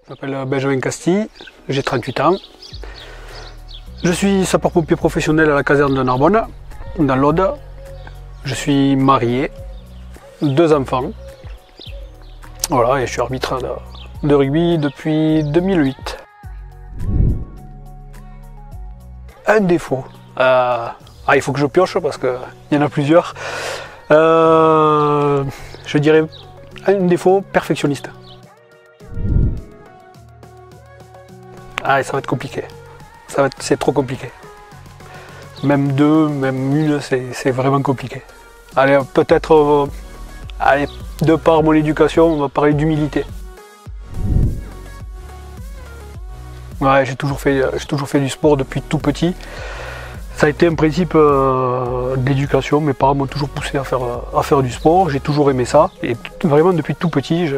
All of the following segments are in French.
Je m'appelle Benjamin Castille, j'ai 38 ans. Je suis sapeur-pompier professionnel à la caserne de Narbonne, dans l'Aude. Je suis marié, 2 enfants. Voilà, et je suis arbitre de rugby depuis 2008. Un défaut. Il faut que je pioche parce qu'il y en a plusieurs. Je dirais un défaut, perfectionniste. Ça va être compliqué. C'est trop compliqué. Même 2, même 1, c'est vraiment compliqué. Allez, peut-être, de par mon éducation, on va parler d'humilité. Ouais, j'ai toujours fait du sport depuis tout petit. Ça a été un principe d'éducation. Mes parents m'ont toujours poussé à faire du sport. J'ai toujours aimé ça. Et vraiment, depuis tout petit,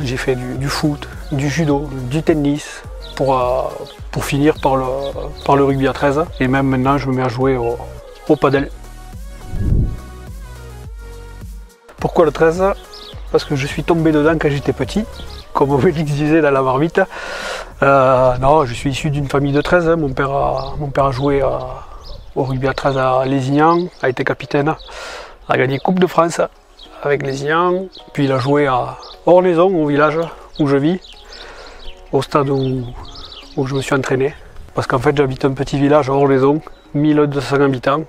j'ai fait du foot, du judo, du tennis, pour finir par le rugby à 13. Et même maintenant, je me mets à jouer au padel. Pourquoi le 13? Parce que je suis tombé dedans quand j'étais petit, comme Obélix disait dans la marmite. Non, je suis issu d'une famille de 13. Mon père a joué au rugby à 13 à Lézignan, a été capitaine, a gagné Coupe de France avec Lézignan. Puis il a joué à Ornaison, au village où je vis, au stade où je me suis entraîné. Parce qu'en fait, j'habite un petit village à Ornaison, 1200 habitants,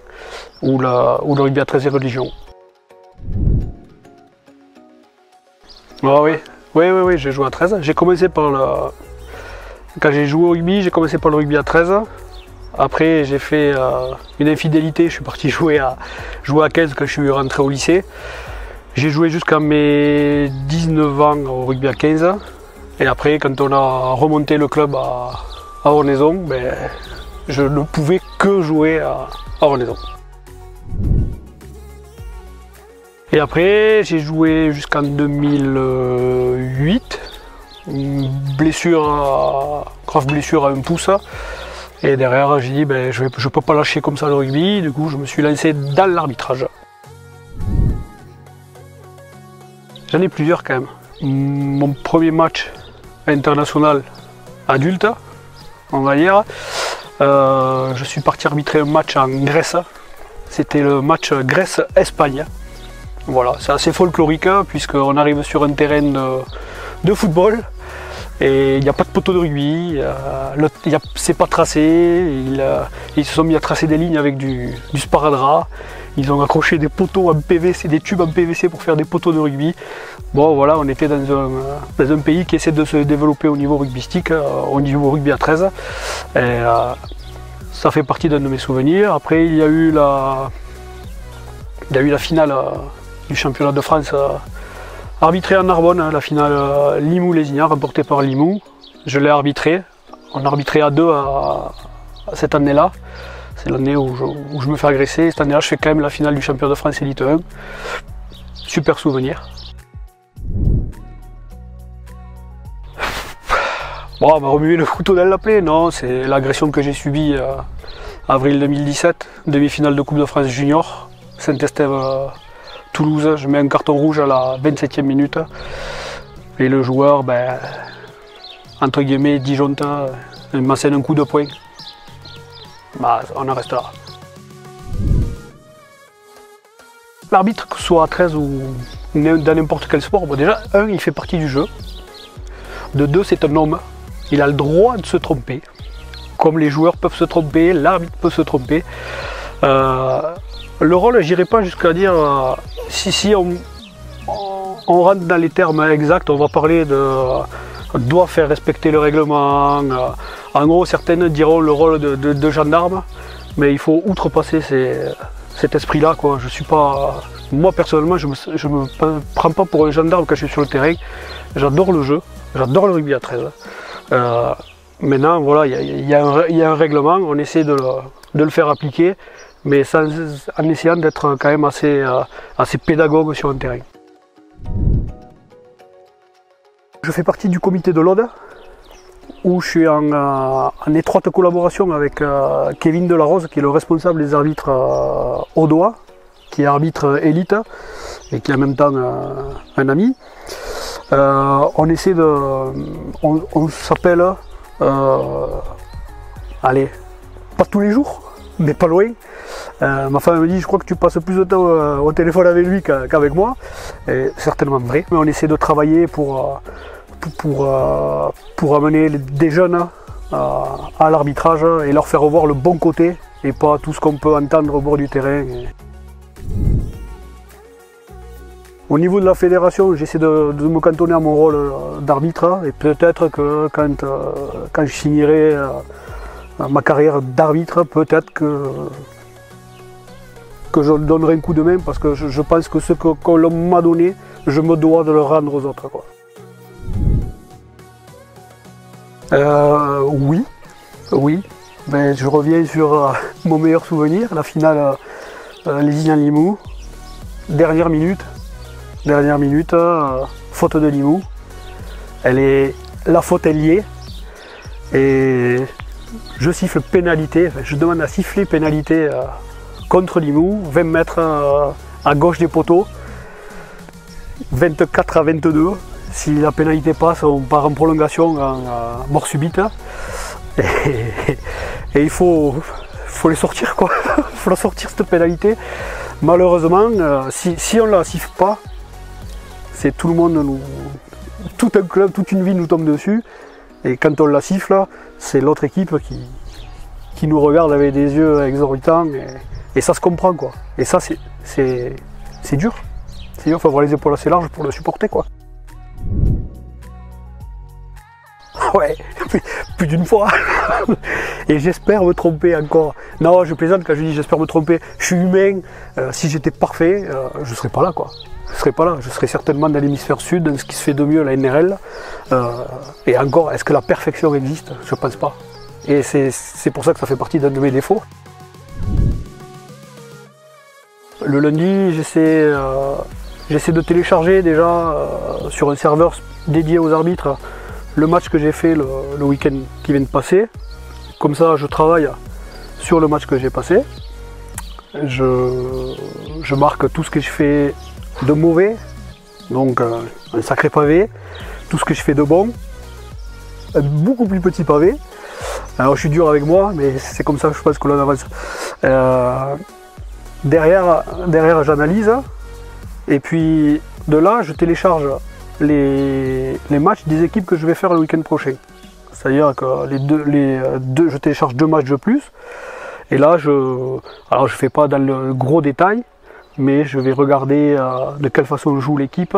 où le rugby à 13 est religion. Ah oui, j'ai joué à 13. J'ai commencé quand j'ai joué au rugby, j'ai commencé par le rugby à 13. Après, j'ai fait une infidélité, je suis parti jouer à 15 quand je suis rentré au lycée. J'ai joué jusqu'à mes 19 ans au rugby à 15. Et après, quand on a remonté le club à Ornaison, je ne pouvais que jouer à Ornaison. Et après, j'ai joué jusqu'en 2008. Une grave blessure à un pouce. Et derrière, j'ai dit, je ne peux pas lâcher comme ça le rugby. Du coup, je me suis lancé dans l'arbitrage. J'en ai plusieurs quand même. Mon premier match international adulte, on va dire, je suis parti arbitrer un match en Grèce. C'était le match Grèce-Espagne. Voilà, c'est assez folklorique puisqu'on arrive sur un terrain de football. Et il n'y a pas de poteau de rugby, c'est pas tracé, ils se sont mis à tracer des lignes avec du sparadrap, ils ont accroché des poteaux en PVC, des tubes en PVC pour faire des poteaux de rugby. Bon voilà, on était dans un pays qui essaie de se développer au niveau rugbystique, au niveau rugby à 13. Et, ça fait partie d'un de mes souvenirs. Après il y a eu la finale du championnat de France. Arbitré à Narbonne, la finale Limoux-Lézignan, remportée par Limoux. Je l'ai arbitré. On a arbitré à 2 cette année-là. C'est l'année où je me fais agresser. Cette année-là, je fais quand même la finale du championnat de France Élite 1. Super souvenir. Bon, on va remuer le couteau dans la plaie. Non, c'est l'agression que j'ai subie avril 2017, demi-finale de Coupe de France Junior, Saint-Estève. Toulouse, je mets un carton rouge à la 27e minute et le joueur, entre guillemets, disjoncte, m'enseigne un coup de poing. On en reste là. L'arbitre, que ce soit à 13 ou dans n'importe quel sport, déjà, il fait partie du jeu. De 2, c'est un homme. Il a le droit de se tromper. Comme les joueurs peuvent se tromper, l'arbitre peut se tromper. Le rôle, j'irai pas jusqu'à dire si on rentre dans les termes exacts, on va parler doit faire respecter le règlement. En gros, certaines diront le rôle de gendarme, mais il faut outrepasser cet esprit-là. Je suis pas, moi personnellement, je me prends pas pour un gendarme quand je suis sur le terrain. J'adore le jeu, j'adore le rugby à 13. Maintenant, voilà, il y a un règlement, on essaie de le faire appliquer, mais en essayant d'être quand même assez pédagogue sur un terrain. Je fais partie du comité de l'Aude, où je suis en étroite collaboration avec Kevin Delarose, qui est le responsable des arbitres audois, qui est arbitre élite, et qui est en même temps un ami. On essaie de... On s'appelle... allez, pas tous les jours, mais pas loin. Ma femme me dit, je crois que tu passes plus de temps au téléphone avec lui qu'avec moi. Et certainement vrai, mais on essaie de travailler pour amener des jeunes à l'arbitrage et leur faire voir le bon côté et pas tout ce qu'on peut entendre au bord du terrain. Au niveau de la fédération, j'essaie de me cantonner à mon rôle d'arbitre et peut-être que quand je signerai ma carrière d'arbitre, peut-être que je donnerai un coup de main parce que je pense que ce qu'on m'a donné, je me dois de le rendre aux autres, quoi. Oui. Ben, je reviens sur mon meilleur souvenir, la finale Lézignan-Limoux, dernière minute, faute de Limoux. La faute est liée et je siffle pénalité, je demande à siffler pénalité contre Limoux, 20 mètres à gauche des poteaux, 24 à 22. Si la pénalité passe, on part en prolongation en mort subite. Et il faut les sortir, quoi. Il faut la sortir, cette pénalité. Malheureusement, si on ne la siffle pas, c'est tout le monde, tout un club, toute une vie nous tombe dessus. Et quand on la siffle, c'est l'autre équipe qui nous regarde avec des yeux exorbitants. Et ça se comprend, quoi. Et ça, c'est dur. C'est dur, il faut avoir les épaules assez larges pour le supporter, quoi. Ouais, plus d'une fois. Et j'espère me tromper encore. Non, je plaisante quand je dis j'espère me tromper. Je suis humain. Si j'étais parfait, je ne serais pas là, quoi. Je serais pas là. Je serais certainement dans l'hémisphère sud, dans ce qui se fait de mieux, la NRL. Et encore, est-ce que la perfection existe? Je pense pas. Et c'est pour ça que ça fait partie d'un de mes défauts. Le lundi, j'essaie de télécharger déjà sur un serveur dédié aux arbitres le match que j'ai fait le week-end qui vient de passer. Comme ça, je travaille sur le match que j'ai passé. Je marque tout ce que je fais de mauvais, donc un sacré pavé, tout ce que je fais de bon, un beaucoup plus petit pavé. Alors je suis dur avec moi, mais c'est comme ça que je pense que l'on avance. Derrière j'analyse, et puis de là je télécharge les matchs des équipes que je vais faire le week-end prochain. C'est-à-dire que je télécharge 2 matchs de plus. Et là, alors je ne fais pas dans le gros détail, mais je vais regarder de quelle façon joue l'équipe,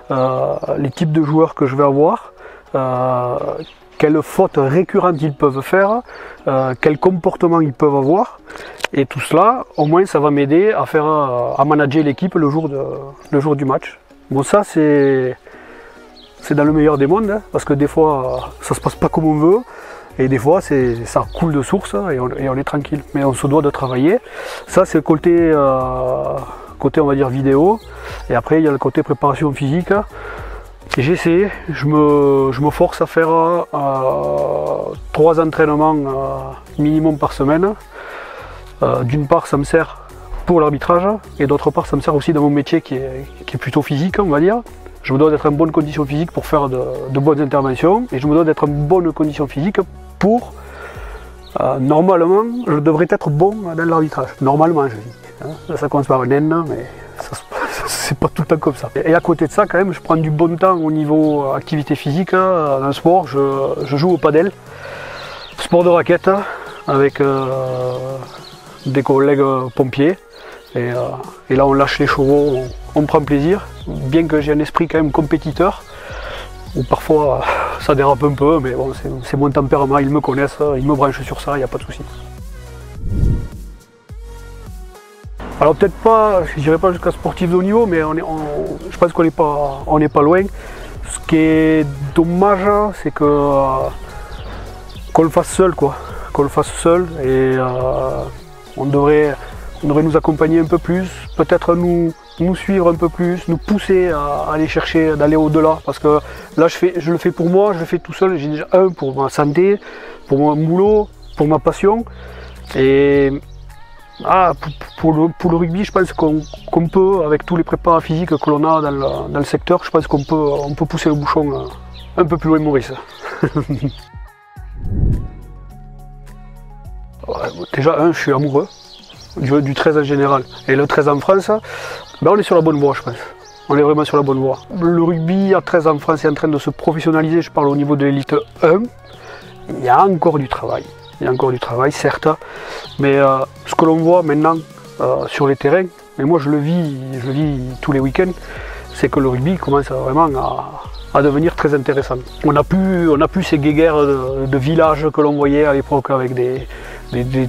les types de joueurs que je vais avoir, quelles fautes récurrentes ils peuvent faire, quel comportement ils peuvent avoir. Et tout cela, au moins, ça va m'aider à manager l'équipe le jour du match. Bon, ça, c'est dans le meilleur des mondes, hein, parce que des fois, ça se passe pas comme on veut, et des fois, ça coule de source et on est tranquille. Mais on se doit de travailler. Ça, c'est le côté, on va dire, vidéo. Et après, il y a le côté préparation physique. Et j'essaie, je me force à faire 3 entraînements minimum par semaine. D'une part, ça me sert pour l'arbitrage, et d'autre part, ça me sert aussi dans mon métier qui est plutôt physique, on va dire. Je me dois d'être en bonne condition physique pour faire de bonnes interventions, et je me dois d'être en bonne condition physique pour... normalement, je devrais être bon dans l'arbitrage. Normalement, je dis. Hein. Ça commence par un N, mais c'est pas tout le temps comme ça. Et à côté de ça, quand même, je prends du bon temps au niveau activité physique. Dans le sport, je joue au padel, sport de raquette, avec des collègues pompiers. Et là, on lâche les chevaux, on prend plaisir, bien que j'ai un esprit quand même compétiteur, où parfois ça dérape un peu, mais bon, c'est mon tempérament, ils me connaissent, ils me branchent sur ça, il n'y a pas de souci. Alors peut-être pas, je dirais pas jusqu'à sportif de haut niveau, mais je pense qu'on n'est pas loin. Ce qui est dommage, c'est qu'on le fasse seul, quoi. Qu'on le fasse seul, et on devrait nous accompagner un peu plus, peut-être nous suivre un peu plus, nous pousser à aller chercher, d'aller au-delà, parce que là je le fais pour moi, je le fais tout seul, j'ai déjà pour ma santé, pour mon boulot, pour ma passion, et Pour le rugby, je pense qu'on peut, avec tous les prépas physiques que l'on a dans le secteur, je pense qu'on peut pousser le bouchon un peu plus loin, Maurice. Déjà, je suis amoureux du 13 en général. Et le 13 en France, ben on est sur la bonne voie, je pense. On est vraiment sur la bonne voie. Le rugby à 13 en France est en train de se professionnaliser, je parle au niveau de l'élite 1. Il y a encore du travail. Il y a encore du travail, certes. Mais ce que l'on voit maintenant sur les terrains, et moi je le vis tous les week-ends, c'est que le rugby commence vraiment à devenir très intéressant. On n'a plus ces guéguerres de villages que l'on voyait à l'époque avec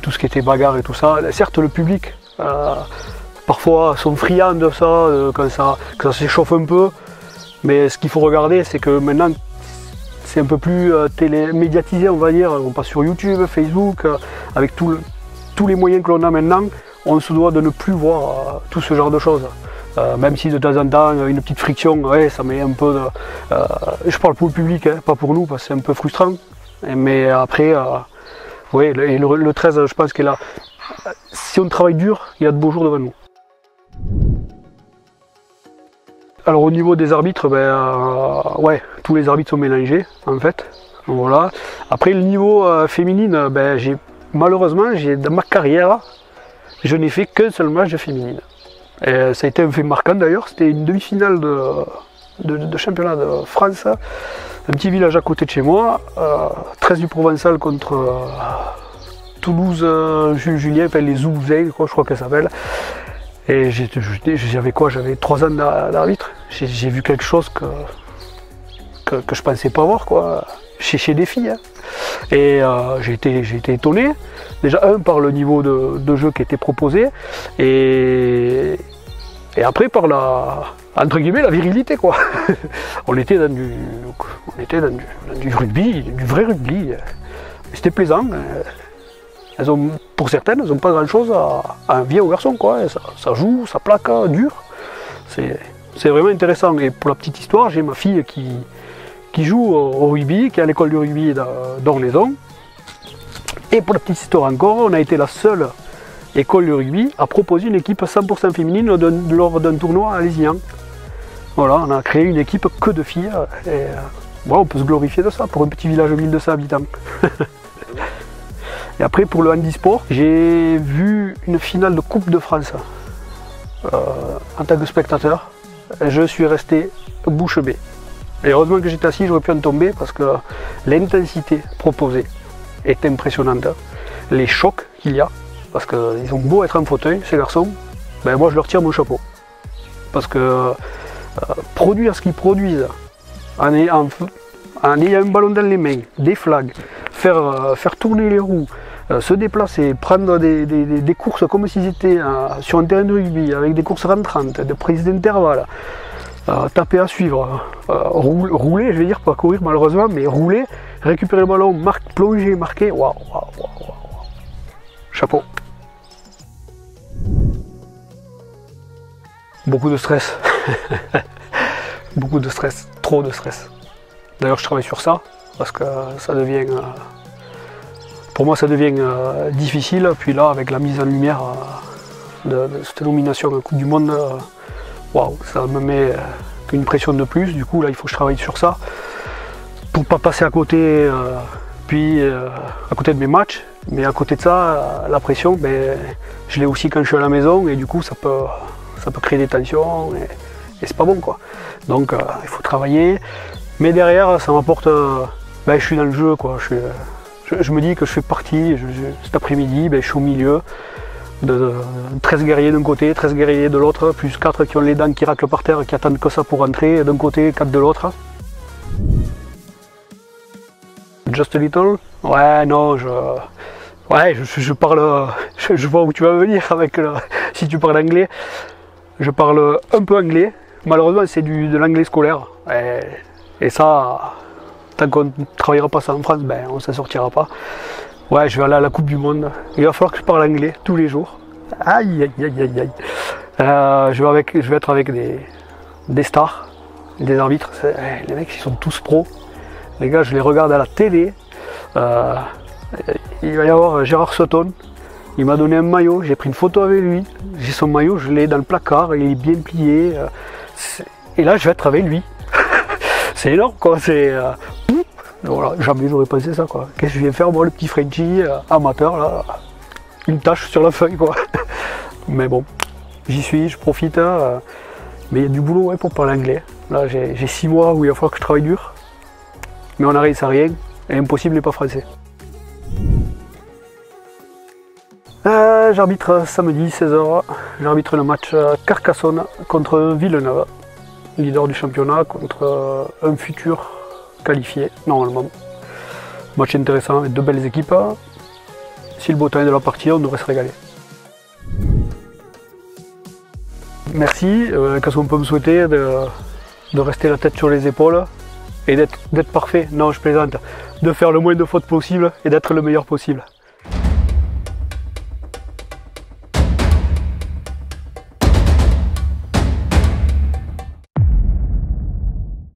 tout ce qui était bagarre et tout ça. Certes, le public parfois sont friands de ça, quand ça s'échauffe un peu, mais ce qu'il faut regarder, c'est que maintenant c'est un peu plus médiatisé, on va dire. On passe sur YouTube, Facebook, avec tous les moyens que l'on a maintenant, on se doit de ne plus voir tout ce genre de choses. Même si de temps en temps, une petite friction, ouais, ça met un peu de... je parle pour le public, hein, pas pour nous, parce que c'est un peu frustrant. Mais après, ouais, et le 13, je pense qu'il a... Si on travaille dur, il y a de beaux jours devant nous. Alors au niveau des arbitres, ouais, tous les arbitres sont mélangés, en fait. Voilà. Après le niveau féminine, malheureusement, dans ma carrière, je n'ai fait qu'un seul match de féminine. Et ça a été un fait marquant d'ailleurs, c'était une demi-finale de championnat de France, un petit village à côté de chez moi, 13 du Provençal contre Toulouse, Jules Julien, enfin les Zouzins, je crois qu'elle s'appelle. Et j'avais quoi? J'avais 3 ans d'arbitre. J'ai vu quelque chose que je pensais pas voir, quoi, chez des filles. Hein. Et j'ai été étonné. Déjà, par le niveau de jeu qui était proposé, et après par entre guillemets, la virilité, quoi. On était dans du rugby, du vrai rugby. C'était plaisant. Pour certaines, elles n'ont pas grand chose à envier aux garçons, quoi. Ça joue, ça plaque, dur. C'est vraiment intéressant. Et pour la petite histoire, j'ai ma fille qui joue au rugby, qui est à l'école du rugby d'Orléans. Et pour la petite histoire encore, on a été la seule école de rugby à proposer une équipe 100% féminine lors d'un tournoi à Lézignan. Voilà, on a créé une équipe que de filles. Et on peut se glorifier de ça pour un petit village de 1200 habitants. Et après, pour le handisport, j'ai vu une finale de Coupe de France en tant que spectateur. Je suis resté bouche bée. Et heureusement que j'étais assis, j'aurais pu en tomber parce que l'intensité proposée est impressionnante. Les chocs qu'il y a, parce qu'ils ont beau être en fauteuil, ces garçons, moi je leur tire mon chapeau. Parce que produire ce qu'ils produisent en ayant un ballon dans les mains, des flags, faire tourner les roues, se déplacer, prendre des courses comme s'ils étaient sur un terrain de rugby, avec des courses rentrantes, des prises d'intervalle, taper à suivre, rouler, je vais dire, pas courir malheureusement, mais rouler, récupérer le ballon, plonger, marquer, waouh, chapeau. Beaucoup de stress, beaucoup de stress, trop de stress. D'ailleurs, je travaille sur ça, parce que ça devient, pour moi, ça devient difficile. Puis là, avec la mise en lumière de cette nomination à la Coupe du Monde, waouh, ça me met une pression de plus. Du coup, là, il faut que je travaille sur ça pour ne pas passer à côté, à côté de mes matchs. Mais à côté de ça, la pression, je l'ai aussi quand je suis à la maison, et du coup, ça peut créer des tensions, et c'est pas bon, quoi. Donc, il faut travailler. Mais derrière, ça m'apporte. Je suis dans le jeu, quoi. Je me dis que je fais partie. Cet après-midi, je suis au milieu de 13 guerriers d'un côté, 13 guerriers de l'autre, plus 4 qui ont les dents qui raclent par terre, qui attendent que ça pour rentrer d'un côté, 4 de l'autre. Just a little? Ouais, non, je parle. Je vois où tu vas venir avec si tu parles anglais. Je parle un peu anglais. Malheureusement, c'est de l'anglais scolaire. Et ça, tant qu'on ne travaillera pas ça en France, on ne s'en sortira pas. Ouais, je vais aller à la Coupe du Monde. Il va falloir que je parle anglais tous les jours. Aïe, aïe, aïe, aïe, aïe. Je vais être avec des stars, des arbitres. Les mecs, ils sont tous pros. Les gars, je les regarde à la télé. Il va y avoir Gérard Sutton, Il m'a donné un maillot, j'ai pris une photo avec lui. J'ai son maillot, je l'ai dans le placard, il est bien plié. Et là, je vais être avec lui. C'est énorme, quoi. Voilà, jamais j'aurais pensé ça, quoi. Qu'est-ce que je viens faire, moi, le petit Frenchie amateur, là. Une tache sur la feuille, quoi. Mais bon, j'y suis, je profite. Mais il y a du boulot, ouais, pour parler anglais. Là, j'ai 6 mois où il va falloir que je travaille dur. Mais on n'arrive à rien. Et impossible n'est pas français. J'arbitre samedi 16h. J'arbitre le match Carcassonne contre Villeneuve. Leader du championnat contre un futur qualifié, normalement. Match intéressant avec 2 belles équipes. Si le beau temps est de la partie, on devrait se régaler. Merci. Qu'est-ce qu'on peut me souhaiter de rester la tête sur les épaules et d'être parfait. Non, je plaisante. De faire le moins de fautes possible et d'être le meilleur possible.